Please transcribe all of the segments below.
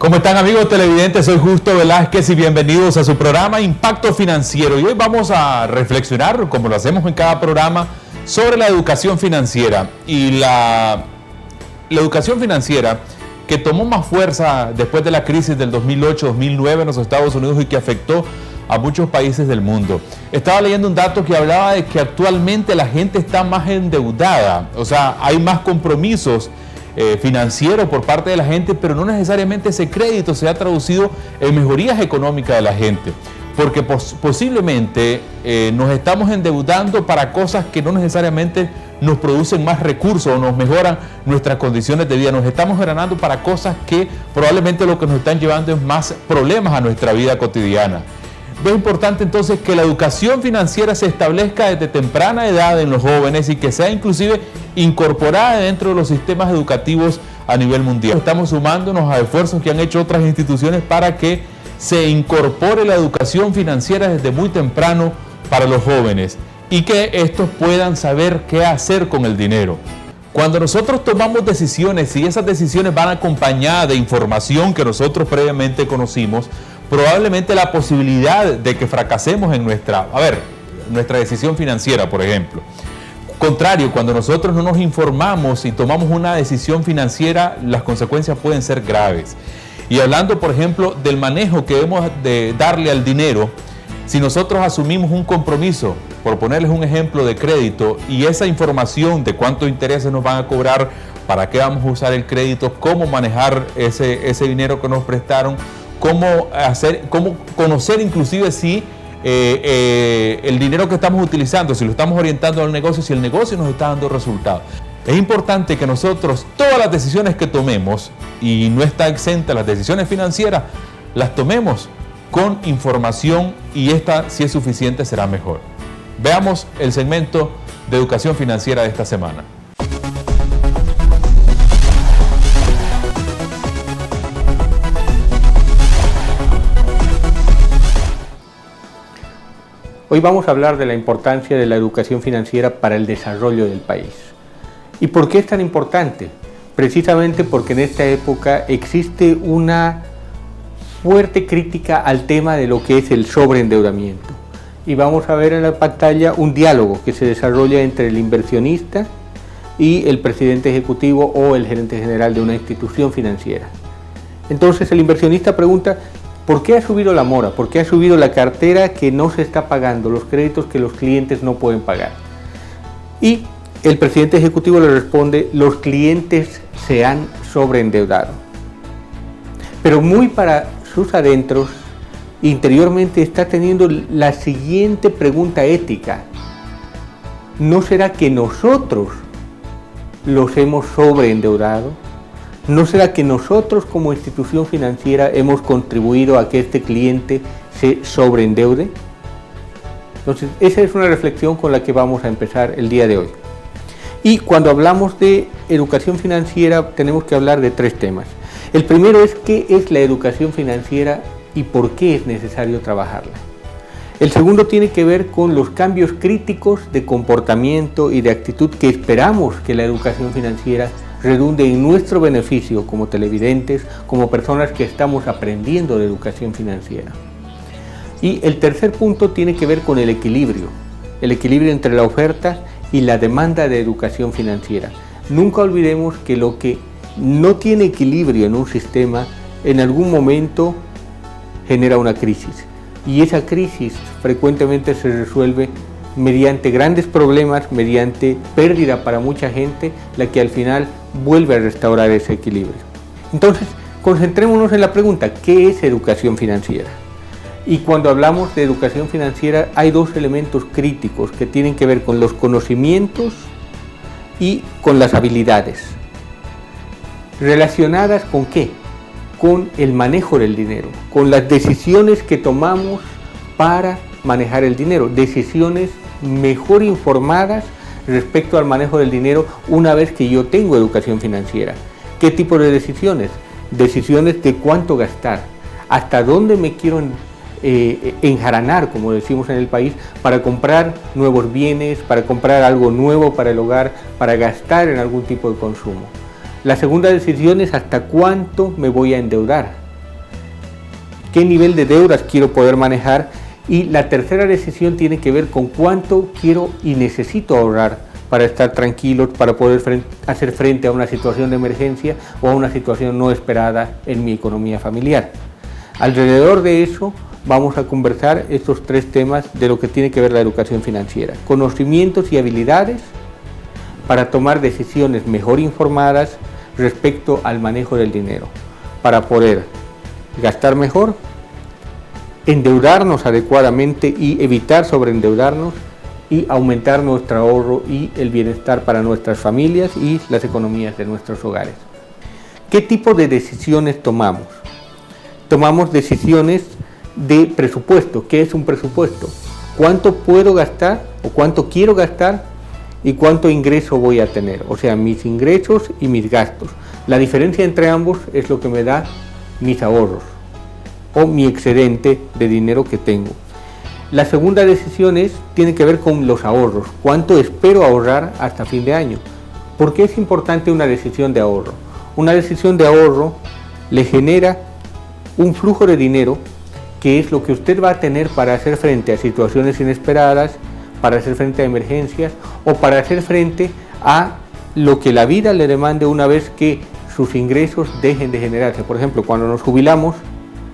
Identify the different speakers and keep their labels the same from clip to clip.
Speaker 1: ¿Cómo están, amigos televidentes? Soy Justo Velázquez y bienvenidos a su programa Impacto Financiero. Y hoy vamos a reflexionar, como lo hacemos en cada programa, sobre la educación financiera. Y la educación financiera que tomó más fuerza después de la crisis del 2008-2009 en los Estados Unidos y que afectó a muchos países del mundo. Estaba leyendo un dato que hablaba de que actualmente la gente está más endeudada, o sea, hay más compromisos financiero por parte de la gente, pero no necesariamente ese crédito se ha traducido en mejorías económicas de la gente, porque posiblemente nos estamos endeudando para cosas que no necesariamente nos producen más recursos o nos mejoran nuestras condiciones de vida. Nos estamos ganando para cosas que probablemente lo que nos están llevando es más problemas a nuestra vida cotidiana. Es importante entonces que la educación financiera se establezca desde temprana edad en los jóvenes y que sea inclusive incorporada dentro de los sistemas educativos a nivel mundial. Estamos sumándonos a esfuerzos que han hecho otras instituciones para que se incorpore la educación financiera desde muy temprano para los jóvenes y que estos puedan saber qué hacer con el dinero. Cuando nosotros tomamos decisiones y esas decisiones van acompañadas de información que nosotros previamente conocimos, probablemente la posibilidad de que fracasemos en nuestra decisión financiera, por ejemplo. Contrario, cuando nosotros no nos informamos y tomamos una decisión financiera, las consecuencias pueden ser graves. Y hablando, por ejemplo, del manejo que debemos de darle al dinero, si nosotros asumimos un compromiso, por ponerles un ejemplo de crédito, y esa información de cuántos intereses nos van a cobrar, para qué vamos a usar el crédito, cómo manejar ese dinero que nos prestaron, cómo conocer inclusive si el dinero que estamos utilizando, si lo estamos orientando al negocio, si el negocio nos está dando resultados. Es importante que nosotros, todas las decisiones que tomemos, y no está exenta las decisiones financieras, las tomemos con información, y esta, si es suficiente, será mejor. Veamos el segmento de educación financiera de esta semana.
Speaker 2: Hoy vamos a hablar de la importancia de la educación financiera para el desarrollo del país. ¿Y por qué es tan importante? Precisamente porque en esta época existe una fuerte crítica al tema de lo que es el sobreendeudamiento. Y vamos a ver en la pantalla un diálogo que se desarrolla entre el inversionista y el presidente ejecutivo o el gerente general de una institución financiera. Entonces el inversionista pregunta: ¿por qué ha subido la mora? ¿Por qué ha subido la cartera que no se está pagando, los créditos que los clientes no pueden pagar? Y el presidente ejecutivo le responde: los clientes se han sobreendeudado. Pero muy para sus adentros, interiormente está teniendo la siguiente pregunta ética: ¿no será que nosotros los hemos sobreendeudado? ¿No será que nosotros como institución financiera hemos contribuido a que este cliente se sobreendeude? Entonces, esa es una reflexión con la que vamos a empezar el día de hoy. Y cuando hablamos de educación financiera, tenemos que hablar de tres temas. El primero es qué es la educación financiera y por qué es necesario trabajarla. El segundo tiene que ver con los cambios críticos de comportamiento y de actitud que esperamos que la educación financiera redunde en nuestro beneficio como televidentes, como personas que estamos aprendiendo de educación financiera. Y el tercer punto tiene que ver con el equilibrio entre la oferta y la demanda de educación financiera. Nunca olvidemos que lo que no tiene equilibrio en un sistema, en algún momento genera una crisis. Y esa crisis frecuentemente se resuelve mediante grandes problemas, mediante pérdida para mucha gente, la que al final vuelve a restaurar ese equilibrio. Entonces, concentrémonos en la pregunta: ¿qué es educación financiera? Y cuando hablamos de educación financiera hay dos elementos críticos que tienen que ver con los conocimientos y con las habilidades. ¿Relacionadas con qué? Con el manejo del dinero, con las decisiones que tomamos para manejar el dinero, decisiones mejor informadas respecto al manejo del dinero una vez que yo tengo educación financiera. ¿Qué tipo de decisiones? Decisiones de cuánto gastar, hasta dónde me quiero enjaranar, como decimos en el país, para comprar nuevos bienes, para comprar algo nuevo para el hogar, para gastar en algún tipo de consumo. La segunda decisión es hasta cuánto me voy a endeudar. qué nivel de deudas quiero poder manejar, y la tercera decisión tiene que ver con cuánto quiero y necesito ahorrar para estar tranquilos, para poder hacer frente a una situación de emergencia o a una situación no esperada en mi economía familiar. Alrededor de eso vamos a conversar estos tres temas de lo que tiene que ver la educación financiera: conocimientos y habilidades para tomar decisiones mejor informadas respecto al manejo del dinero, para poder gastar mejor, endeudarnos adecuadamente y evitar sobreendeudarnos, y aumentar nuestro ahorro y el bienestar para nuestras familias y las economías de nuestros hogares. ¿Qué tipo de decisiones tomamos? Tomamos decisiones de presupuesto. ¿Qué es un presupuesto? ¿Cuánto puedo gastar o cuánto quiero gastar y cuánto ingreso voy a tener? O sea, mis ingresos y mis gastos. La diferencia entre ambos es lo que me da mis ahorros o mi excedente de dinero que tengo. La segunda decisión tiene que ver con los ahorros. ¿Cuánto espero ahorrar hasta fin de año? ¿Por qué es importante una decisión de ahorro? Una decisión de ahorro le genera un flujo de dinero que es lo que usted va a tener para hacer frente a situaciones inesperadas, para hacer frente a emergencias o para hacer frente a lo que la vida le demande una vez que sus ingresos dejen de generarse. Por ejemplo, cuando nos jubilamos,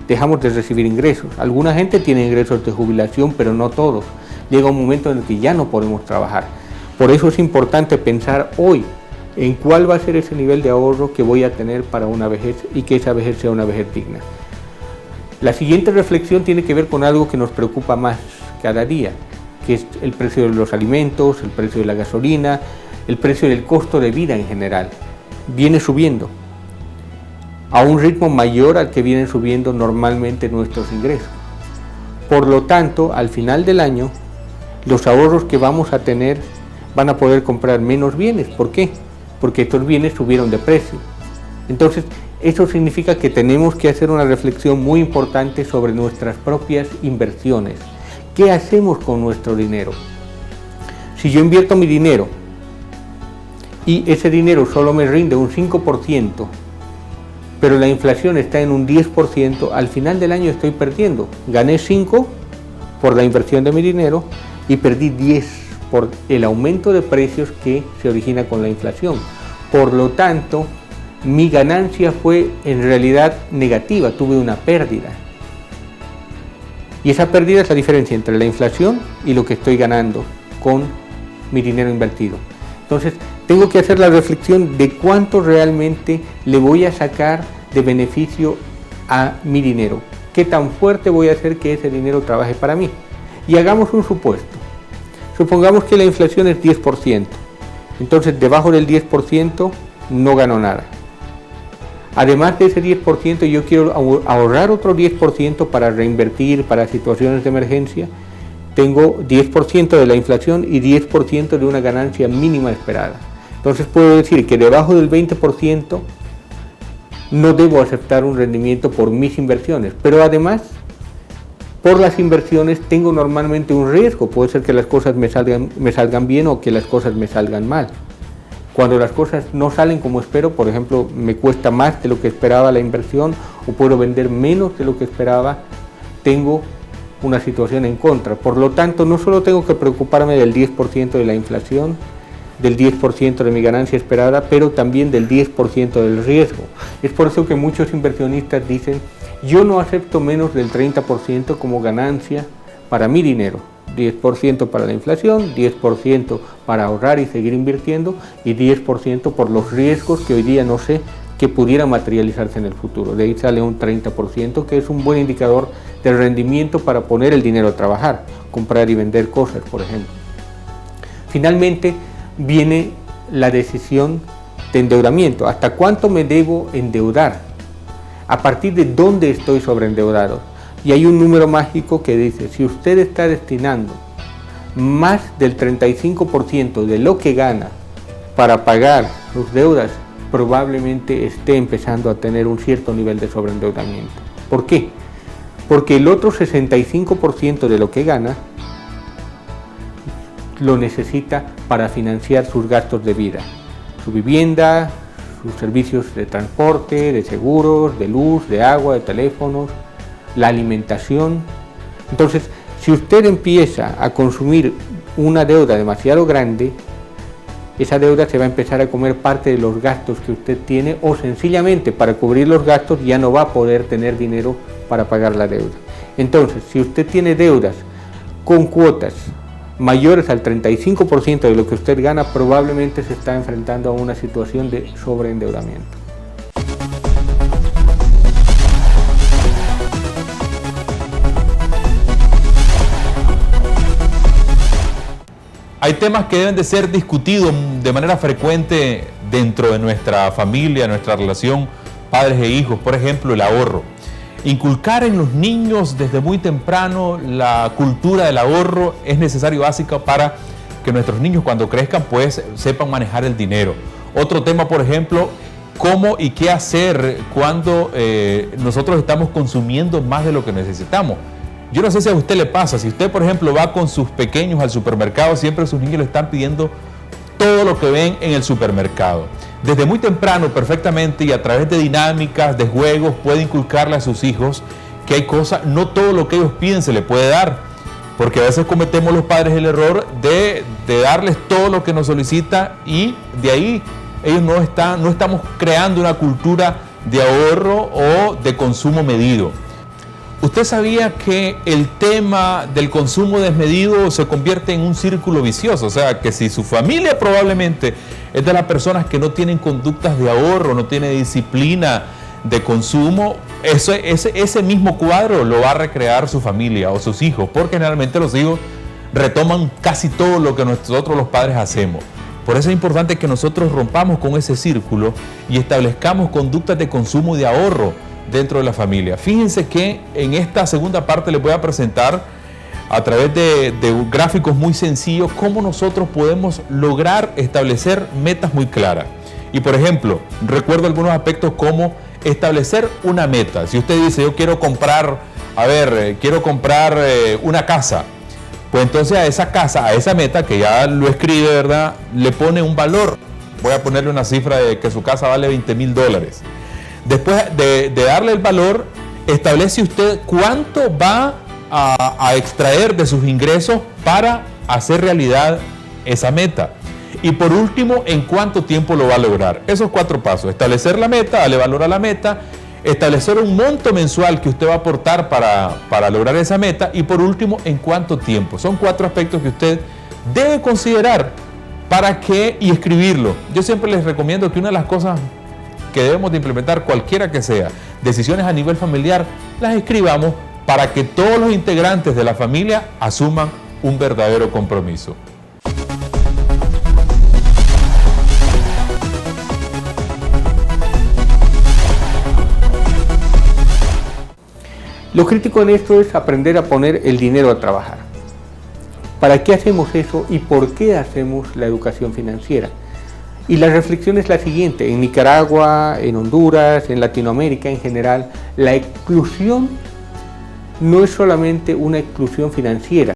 Speaker 2: dejamos de recibir ingresos. Alguna gente tiene ingresos de jubilación, pero no todos. Llega un momento en el que ya no podemos trabajar. Por eso es importante pensar hoy en cuál va a ser ese nivel de ahorro que voy a tener para una vejez y que esa vejez sea una vejez digna. La siguiente reflexión tiene que ver con algo que nos preocupa más cada día, que es el precio de los alimentos, el precio de la gasolina, el precio del costo de vida en general. Viene subiendo a un ritmo mayor al que vienen subiendo normalmente nuestros ingresos. Por lo tanto, al final del año, los ahorros que vamos a tener van a poder comprar menos bienes. ¿Por qué? Porque estos bienes subieron de precio. Entonces, eso significa que tenemos que hacer una reflexión muy importante sobre nuestras propias inversiones. ¿Qué hacemos con nuestro dinero? Si yo invierto mi dinero y ese dinero solo me rinde un 5%, pero la inflación está en un 10%, al final del año estoy perdiendo. Gané 5 por la inversión de mi dinero y perdí 10 por el aumento de precios que se origina con la inflación. Por lo tanto, mi ganancia fue en realidad negativa, tuve una pérdida. Y esa pérdida es la diferencia entre la inflación y lo que estoy ganando con mi dinero invertido. Entonces, tengo que hacer la reflexión de cuánto realmente le voy a sacar de beneficio a mi dinero. ¿Qué tan fuerte voy a hacer que ese dinero trabaje para mí? Y hagamos un supuesto. Supongamos que la inflación es 10%. Entonces, debajo del 10% no gano nada. Además de ese 10%, yo quiero ahorrar otro 10% para reinvertir, para situaciones de emergencia. Tengo 10% de la inflación y 10% de una ganancia mínima esperada. Entonces puedo decir que debajo del 20% no debo aceptar un rendimiento por mis inversiones, pero además por las inversiones tengo normalmente un riesgo. Puede ser que las cosas me salgan bien o que las cosas me salgan mal. Cuando las cosas no salen como espero, por ejemplo, me cuesta más de lo que esperaba la inversión o puedo vender menos de lo que esperaba, tengo una situación en contra. Por lo tanto, no solo tengo que preocuparme del 10% de la inflación, del 10% de mi ganancia esperada, pero también del 10% del riesgo. Es por eso que muchos inversionistas dicen, yo no acepto menos del 30% como ganancia para mi dinero. 10% para la inflación, 10% para ahorrar y seguir invirtiendo y 10% por los riesgos que hoy día no sé que pudieran materializarse en el futuro. De ahí sale un 30%, que es un buen indicador del rendimiento para poner el dinero a trabajar, comprar y vender cosas, por ejemplo. Finalmente viene la decisión de endeudamiento. ¿Hasta cuánto me debo endeudar? ¿A partir de dónde estoy sobreendeudado? Y hay un número mágico que dice, si usted está destinando más del 35% de lo que gana para pagar sus deudas, probablemente esté empezando a tener un cierto nivel de sobreendeudamiento. ¿Por qué? Porque el otro 65% de lo que gana lo necesita para financiar sus gastos de vida, su vivienda, sus servicios de transporte, de seguros, de luz, de agua, de teléfonos, la alimentación. Entonces, si usted empieza a consumir una deuda demasiado grande, esa deuda se va a empezar a comer parte de los gastos que usted tiene, o sencillamente para cubrir los gastos ya no va a poder tener dinero para pagar la deuda. Entonces, si usted tiene deudas con cuotas mayores al 35% de lo que usted gana, probablemente se está enfrentando a una situación de sobreendeudamiento.
Speaker 1: Hay temas que deben de ser discutidos de manera frecuente dentro de nuestra familia, nuestra relación padres e hijos. Por ejemplo, el ahorro. Inculcar en los niños desde muy temprano la cultura del ahorro es necesario, básico, para que nuestros niños cuando crezcan pues sepan manejar el dinero. Otro tema, por ejemplo, cómo y qué hacer cuando nosotros estamos consumiendo más de lo que necesitamos. Yo no sé si a usted le pasa, si usted por ejemplo va con sus pequeños al supermercado, siempre sus niños le están pidiendo todo lo que ven en el supermercado. Desde muy temprano, perfectamente, y a través de dinámicas, de juegos, puede inculcarle a sus hijos que hay cosas, no todo lo que ellos piden se le puede dar, porque a veces cometemos los padres el error de darles todo lo que nos solicita, y de ahí ellos no estamos creando una cultura de ahorro o de consumo medido. ¿Usted sabía que el tema del consumo desmedido se convierte en un círculo vicioso? O sea, que si su familia probablemente es de las personas que no tienen conductas de ahorro, no tiene disciplina de consumo, ese mismo cuadro lo va a recrear su familia o sus hijos, porque generalmente los hijos retoman casi todo lo que nosotros los padres hacemos. Por eso es importante que nosotros rompamos con ese círculo y establezcamos conductas de consumo y de ahorro dentro de la familia. Fíjense que en esta segunda parte les voy a presentar a través de gráficos muy sencillos cómo nosotros podemos lograr establecer metas muy claras. Y por ejemplo, recuerdo algunos aspectos como establecer una meta. Si usted dice, yo quiero comprar, una casa, pues entonces a esa casa, a esa meta que ya lo escribe, ¿verdad?, le pone un valor. Voy a ponerle una cifra de que su casa vale $20,000. Después de darle el valor, establece usted cuánto va a extraer de sus ingresos para hacer realidad esa meta. Y por último, en cuánto tiempo lo va a lograr. Esos 4 pasos: establecer la meta, darle valor a la meta, establecer un monto mensual que usted va a aportar para lograr esa meta, y por último, en cuánto tiempo. Son 4 aspectos que usted debe considerar y escribirlo. Yo siempre les recomiendo que una de las cosas que debemos de implementar, cualquiera que sea, decisiones a nivel familiar, las escribamos para que todos los integrantes de la familia asuman un verdadero compromiso.
Speaker 2: Lo crítico en esto es aprender a poner el dinero a trabajar. ¿Para qué hacemos eso y por qué hacemos la educación financiera? Y la reflexión es la siguiente: en Nicaragua, en Honduras, en Latinoamérica en general, la exclusión no es solamente una exclusión financiera,